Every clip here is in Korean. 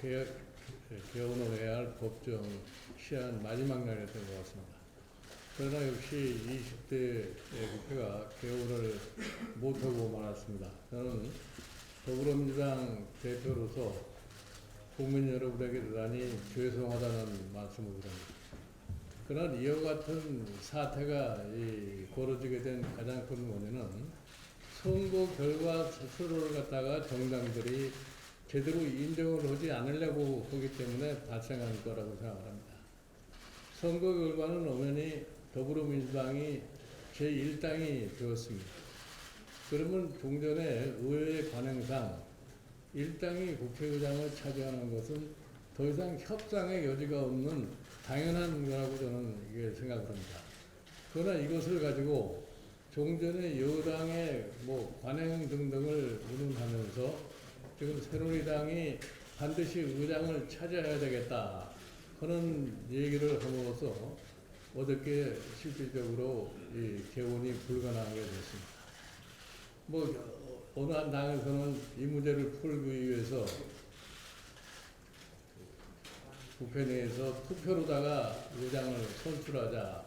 개원해야 할 법정 시한 마지막 날이었던 것 같습니다. 그러나 역시 20대 국회가 개원을 못하고 말았습니다. 저는 더불어민주당 대표로서 국민 여러분에게 대단히 죄송하다는 말씀을 드립니다. 그러나 이와 같은 사태가 벌어지게 된 가장 큰 원인은 선거 결과 스스로를 갖다가 정당들이 제대로 인정을 하지 않으려고 하기 때문에 발생한 거라고 생각합니다. 선거 결과는 엄연히 더불어민주당이 제1당이 되었습니다. 그러면 종전에 의회 관행상 1당이 국회의장을 차지하는 것은 더 이상 협상의 여지가 없는 당연한 거라고 저는 이게 생각을 합니다. 그러나 이것을 가지고 종전에 여당의 관행 등등을 운운하면서 지금 새누리당이 반드시 의장을 차지해야 되겠다 하는 얘기를 함으로써 어저께 실질적으로 이 개원이 불가능하게 됐습니다. 어느 한 당에서는 이 문제를 풀기 위해서 국회 내에서 투표로다가 의장을 선출하자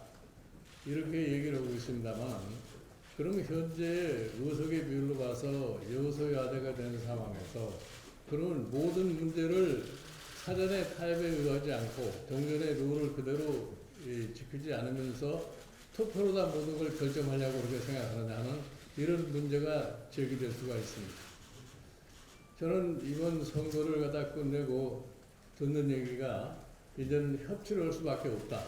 이렇게 얘기를 하고 있습니다만, 그럼 현재 의석의 비율로 봐서 여소야대가 된 상황에서 그러면 모든 문제를 사전에 타협에 의하지 않고 종전의 룰을 그대로 지키지 않으면서 투표로다 모든 걸 결정하려고 그렇게 생각하느냐는 이런 문제가 제기될 수가 있습니다. 저는 이번 선거를 갖다 끝내고 듣는 얘기가 이제는 협치를 할 수밖에 없다.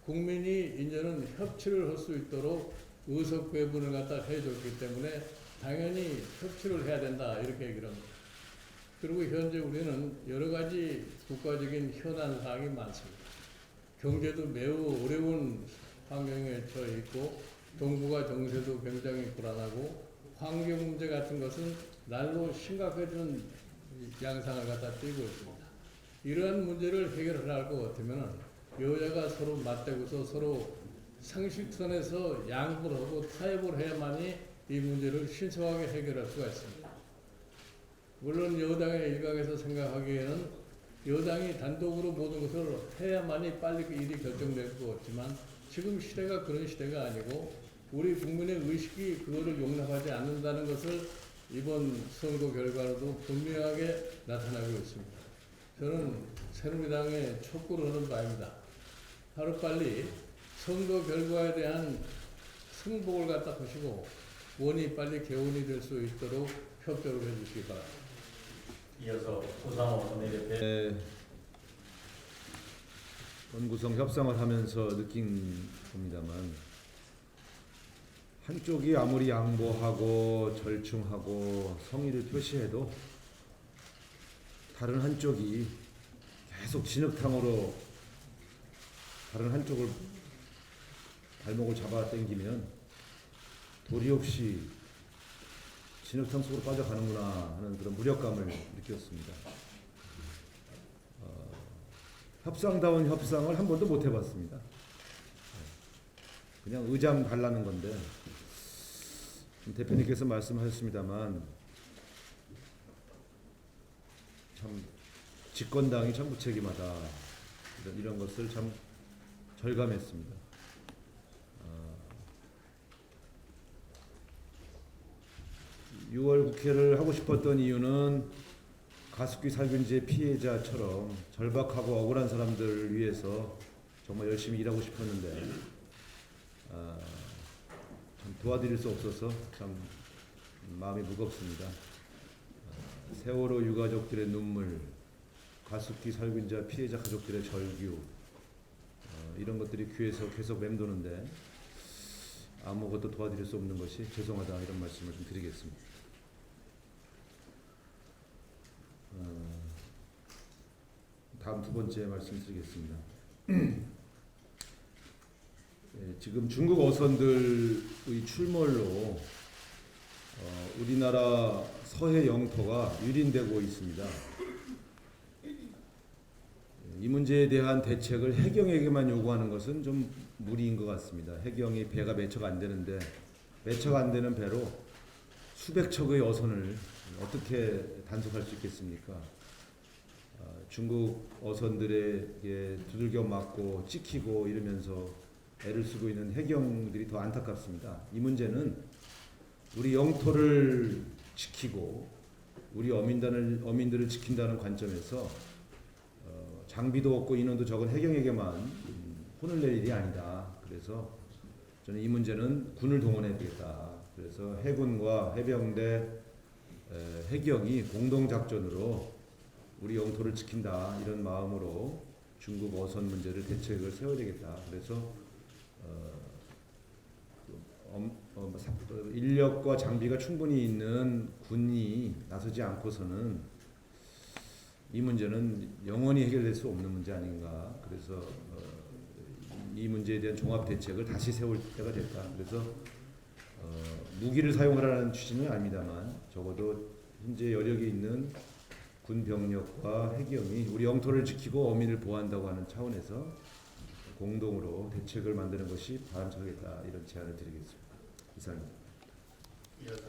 국민이 이제는 협치를 할 수 있도록 의석 배분을 갖다 해줬기 때문에 당연히 협치를 해야 된다. 이렇게 얘기를 합니다. 그리고 현재 우리는 여러 가지 국가적인 현안 사항이 많습니다. 경제도 매우 어려운 환경에 처해 있고 정부가 정세도 굉장히 불안하고 환경 문제 같은 것은 날로 심각해지는 양상을 갖다 띄고 있습니다. 이러한 문제를 해결할 것 같으면 여야가 서로 맞대고서 서로 상식선에서 양보를 하고 타협을 해야만이 이 문제를 신속하게 해결할 수가 있습니다. 물론 여당의 일각에서 생각하기에는 여당이 단독으로 모든 것을 해야만이 빨리 일이 결정될 것 같지만 지금 시대가 그런 시대가 아니고 우리 국민의 의식이 그거를 용납하지 않는다는 것을 이번 선거 결과로도 분명하게 나타나고 있습니다. 저는 새누리당에 촉구를 하는 바입니다. 하루빨리 선거 결과에 대한 승복을 갖다 하시고 원이 빨리 개원이 될 수 있도록 협조를 해주시기 바랍니다. 이어서 우상호 원내대표. 원구성 협상을 하면서 느낀 겁니다만, 한쪽이 아무리 양보하고 절충하고 성의를 표시해도 다른 한쪽이 계속 진흙탕으로 다른 한쪽을 발목을 잡아 당기면 도리 없이 진흙탕 속으로 빠져가는구나 하는 그런 무력감을 느꼈습니다. 협상다운 협상을 한 번도 못 해봤습니다. 그냥 의장 달라는 건데, 대표님께서 말씀하셨습니다만 참 집권당이 참 무책임하다, 이런 것을 참 절감했습니다. 6월 국회를 하고 싶었던 이유는 가습기 살균제 피해자처럼 절박하고 억울한 사람들을 위해서 정말 열심히 일하고 싶었는데 참 도와드릴 수 없어서 참 마음이 무겁습니다. 세월호 유가족들의 눈물, 가습기 살균자 피해자 가족들의 절규, 이런 것들이 귀에서 계속 맴도는데 아무것도 도와드릴 수 없는 것이 죄송하다, 이런 말씀을 좀 드리겠습니다. 다음 두 번째 말씀드리겠습니다. 지금 중국 어선들의 출몰로 우리나라 서해 영토가 유린되고 있습니다. 이 문제에 대한 대책을 해경에게만 요구하는 것은 좀 무리인 것 같습니다. 해경이 배가 매처가 안 되는데, 매처가 안 되는 배로 수백 척의 어선을 어떻게 단속할 수 있겠습니까? 중국 어선들에게 두들겨 맞고 찍히고 이러면서 애를 쓰고 있는 해경들이 더 안타깝습니다. 이 문제는 우리 영토를 지키고 우리 어민들을 지킨다는 관점에서 장비도 없고 인원도 적은 해경에게만 혼을 낼 일이 아니다. 그래서 저는 이 문제는 군을 동원해야 되겠다. 그래서 해군과 해병대, 해경이 공동 작전으로 우리 영토를 지킨다 이런 마음으로 중국 어선 문제를 대책을 세워야 되겠다. 그래서 인력과 장비가 충분히 있는 군이 나서지 않고서는 이 문제는 영원히 해결될 수 없는 문제 아닌가. 그래서 이 문제에 대한 종합 대책을 다시 세울 때가 됐다. 그래서 무기를 사용하라는 취지는 아닙니다만 적어도 현재 여력이 있는 군 병력과 해경이 우리 영토를 지키고 어민을 보호한다고 하는 차원에서 공동으로 대책을 만드는 것이 바람직하겠다 이런 제안을 드리겠습니다. 이상입니다. 이어서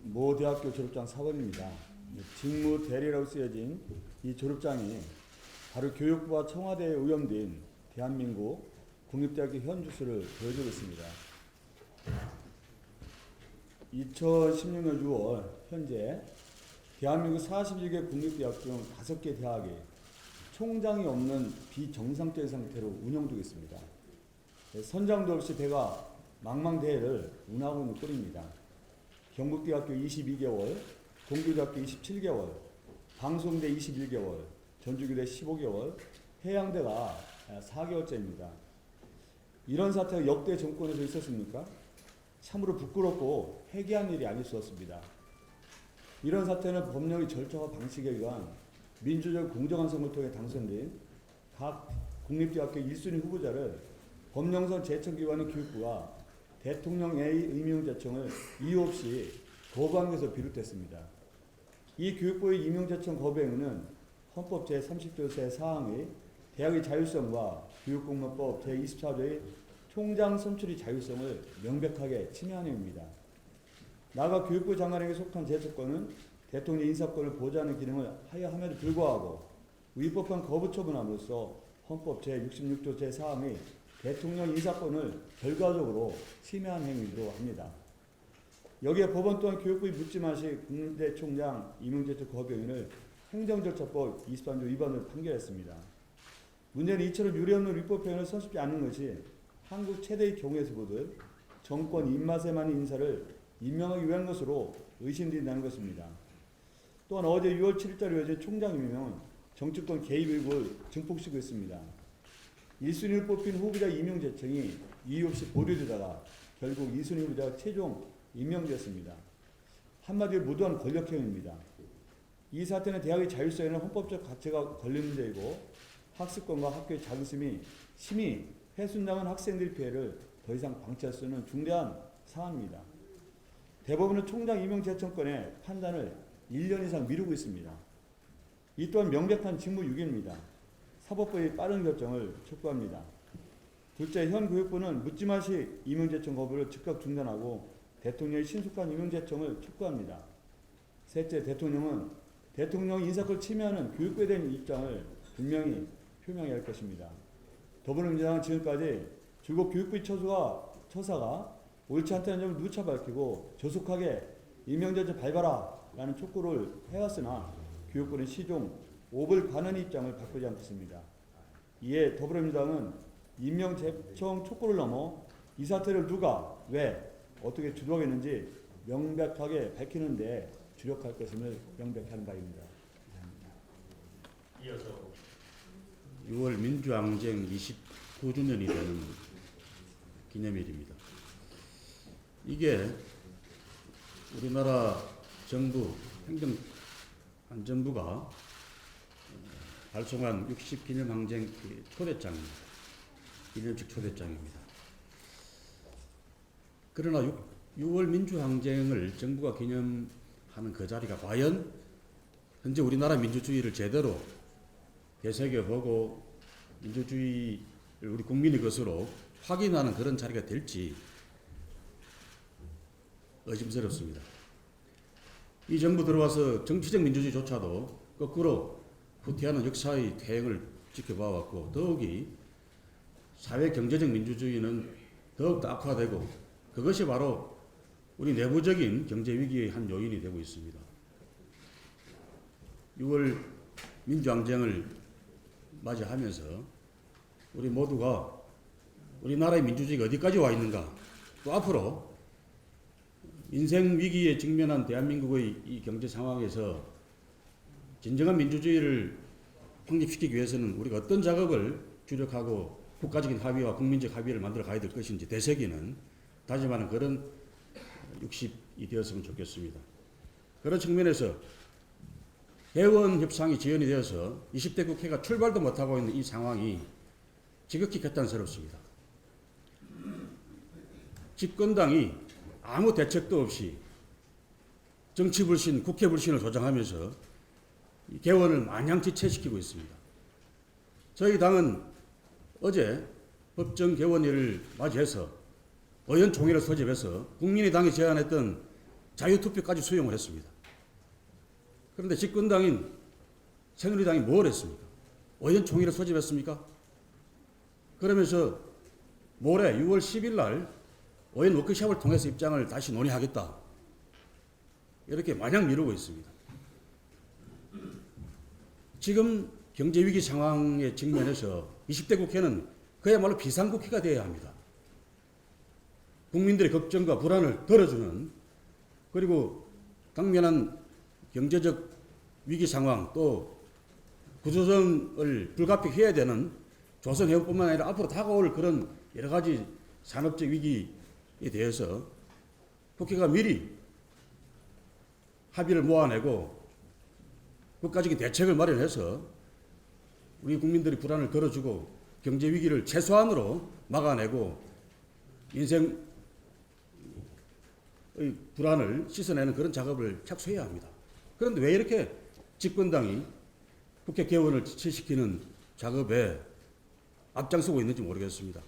모 대학교 졸업장 4번입니다. 직무 대리라고 쓰여진 이 졸업장이 바로 교육부와 청와대에 오염된 대한민국 국립대학교 현 주소를 보여주고 있습니다. 2016년 6월 현재 대한민국 41개 국립대학 중 5개 대학이 총장이 없는 비정상적인 상태로 운영되고 있습니다. 선장도 없이 배가 망망대해를 운하고 있는 꼴입니다. 경북대학교 22개월, 동교대학교 27개월, 방송대 21개월, 전주교대 15개월, 해양대가 4개월째입니다. 이런 사태가 역대 정권에서 있었습니까? 참으로 부끄럽고 회개한 일이 아닐 수 없습니다. 이런 사태는 법령의 절차와 방식에 의한 민주적 공정한 선거를 통해 당선된 각 국립대학교 1순위 후보자를 법령상 제청기관의 교육부가 대통령의 임명제청을 이유 없이 거부한 것에서 비롯됐습니다. 이 교육부의 임명제청 거부 행위는 헌법 제30조 제4항의 대학의 자율성과 교육공무원법 제24조의 총장 선출의 자율성을 명백하게 침해하는 행위입니다. 나아가 교육부 장관에게 속한 제청권은 대통령 인사권을 보좌하는 기능을 하여함에도 불구하고 위법한 거부 처분함으로써 헌법 제66조 제4항의 대통령 인사권을 결과적으로 침해한 행위로 합니다. 여기에 법원 또한 교육부의 묻지마시 국대 총장 임명제청 거부 행위를 행정절차법 23조 위반으로 판결했습니다. 문제는 이처럼 유례없는 위법 표현을 선습지 않는 것이 한국 최대의 경우에서 보듯 정권 입맛에 맞는 인사를 임명하기 위한 것으로 의심된다는 것입니다. 또한 어제 6월 7일자로 이어진 총장 임명은 정치권 개입 일부를 증폭시키고 있습니다. 1순위를 뽑힌 후보자 임명 제청이 이유 없이 보류되다가 결국 2순위 후보자가 최종 임명되었습니다. 한마디로 무도한 권력행위입니다. 이 사태는 대학의 자율성에는 헌법적 가치가 걸린 문제이고 학습권과 학교의 자긍심이 심히 훼손당한 학생들의 피해를 더 이상 방치할 수 없는 중대한 사안입니다. 대법원은 총장 임명 제청권의 판단을 1년 이상 미루고 있습니다. 이 또한 명백한 직무유기입니다. 사법부의 빠른 결정을 촉구합니다. 둘째, 현 교육부는 묻지마시 임명제청 거부를 즉각 중단하고 대통령의 신속한 임명제청을 촉구합니다. 셋째, 대통령은 대통령 인사권을 침해하는 교육부에 대한 입장을 분명히 표명해야 할 것입니다. 더불어민주당은 지금까지 줄곧 교육부의 처사가 옳지 않다는 점을 누차 밝히고 조속하게 임명제청 밟아라 라는 촉구를 해왔으나 교육부는 시종 옵을 가는 입장을 바꾸지 않고 있습니다. 이에 더불어민주당은 임명제청 촉구를 넘어 이 사태를 누가, 왜, 어떻게 주도하겠는지 명백하게 밝히는 데 주력할 것임을 명백히 하는 바입니다. 이어서 6월 민주항쟁 29주년이 되는 기념일입니다. 이게 우리나라 정부, 행정안전부가 발송한 60기념항쟁 초대장입니다. 기념식 초대장입니다. 그러나 6월 민주항쟁을 정부가 기념하는 그 자리가 과연 현재 우리나라 민주주의를 제대로 되새겨보고 민주주의를 우리 국민의 것으로 확인하는 그런 자리가 될지 의심스럽습니다. 이 정부 들어와서 정치적 민주주의조차도 거꾸로 후퇴하는 역사의 퇴행을 지켜봐 왔고 더욱이 사회 경제적 민주주의는 더욱더 악화되고 그것이 바로 우리 내부적인 경제 위기의 한 요인이 되고 있습니다. 6월 민주항쟁을 맞이하면서 우리 모두가 우리나라의 민주주의가 어디까지 와 있는가, 또 앞으로 인생 위기에 직면한 대한민국의 이 경제 상황에서 진정한 민주주의를 확립시키기 위해서는 우리가 어떤 작업을 주력하고 국가적인 합의와 국민적 합의를 만들어 가야 될 것인지 되새기는 다짐하는 그런 60이 되었으면 좋겠습니다. 그런 측면에서 대원 협상이 지연이 되어서 20대 국회가 출발도 못하고 있는 이 상황이 지극히 개탄스럽습니다. 집권당이 아무 대책도 없이 정치불신, 국회불신을 조장하면서 이 개원을 마냥 지체시키고 있습니다. 저희 당은 어제 법정 개원일을 맞이해서 의원총회를 소집해서 국민의당이 제안했던 자유투표까지 수용을 했습니다. 그런데 집권당인 새누리당이 뭘 했습니까? 의원총회를 소집했습니까? 그러면서 모레 6월 10일 날 의원 워크숍을 통해서 입장을 다시 논의하겠다. 이렇게 마냥 미루고 있습니다. 지금 경제위기 상황에 직면해서 20대 국회는 그야말로 비상국회가 되어야 합니다. 국민들의 걱정과 불안을 덜어주는, 그리고 당면한 경제적 위기 상황 또 구조조정을 불가피해야 되는 조선해운뿐만 아니라 앞으로 다가올 그런 여러 가지 산업적 위기에 대해서 국회가 미리 합의를 모아내고 국가적인 대책을 마련해서 우리 국민들의 불안을 덜어주고 경제 위기를 최소한으로 막아내고 인생의 불안을 씻어내는 그런 작업을 착수해야 합니다. 그런데 왜 이렇게 집권당이 국회 개원을 지체시키는 작업에 앞장서고 있는지 모르겠습니다.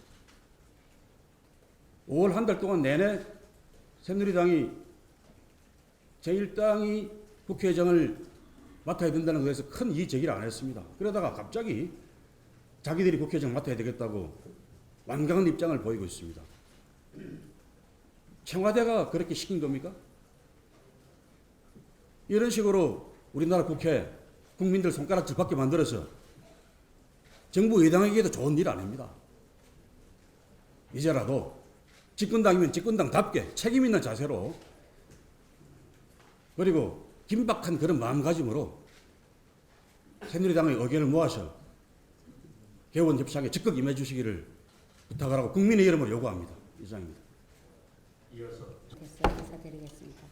5월 한 달 동안 내내 새누리당이 제1당이 국회의장을 맡아야 된다는 것에서 큰 이의 제기를 안 했습니다. 그러다가 갑자기 자기들이 국회의장 맡아야 되겠다고 완강한 입장을 보이고 있습니다. 청와대가 그렇게 시킨 겁니까? 이런 식으로 우리나라 국회 국민들 손가락질 받게 만들어서 정부 여당에게도 좋은 일 아닙니다. 이제라도 집권당이면 집권당답게 책임 있는 자세로, 그리고 긴박한 그런 마음가짐으로 새누리당의 의견을 모아서 개원 협상에 적극 임해 주시기를 부탁하라고 국민의 이름으로 요구합니다. 이상입니다. 이어서 됐어요. 인사드리겠습니다.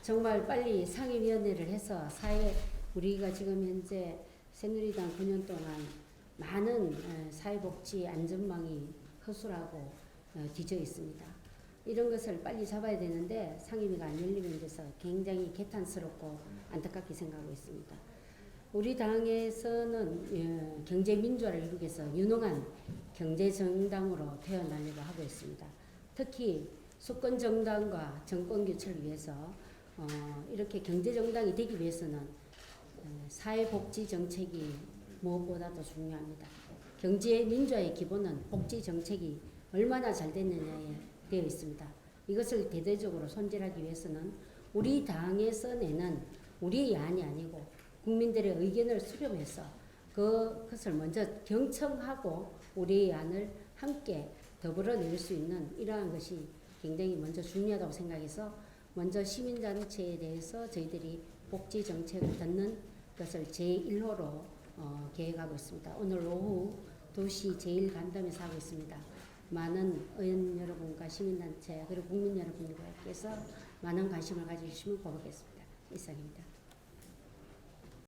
정말 빨리 상임위원회를 해서 우리가 지금 현재 새누리당 9년 동안 많은 사회복지 안전망이 허술하고 뒤져 있습니다. 이런 것을 빨리 잡아야 되는데 상임위가 안 열리는 데서 굉장히 개탄스럽고 안타깝게 생각하고 있습니다. 우리 당에서는 경제민주화를 이루기 위해서 유능한 경제정당으로 태어나려고 하고 있습니다. 특히 수권정당과 정권교체를 위해서 이렇게 경제정당이 되기 위해서는 사회복지정책이 무엇보다도 중요합니다. 경제민주화의 기본은 복지정책이 얼마나 잘 됐느냐에 되어 있습니다. 이것을 대대적으로 손질하기 위해서는 우리 당에서 내는 우리의 안이 아니고 국민들의 의견을 수렴해서 그것을 먼저 경청하고 우리의 안을 함께 더불어 낼 수 있는 이러한 것이 굉장히 먼저 중요하다고 생각해서 먼저 시민단체에 대해서 저희들이 복지정책을 듣는 것을 제1호로 계획하고 있습니다. 오늘 오후 2시 제1간담회에서 하고 있습니다. 많은 의원 여러분과 시민단체 그리고 국민 여러분들께서 많은 관심을 가져주시면 고맙겠습니다. 이상입니다.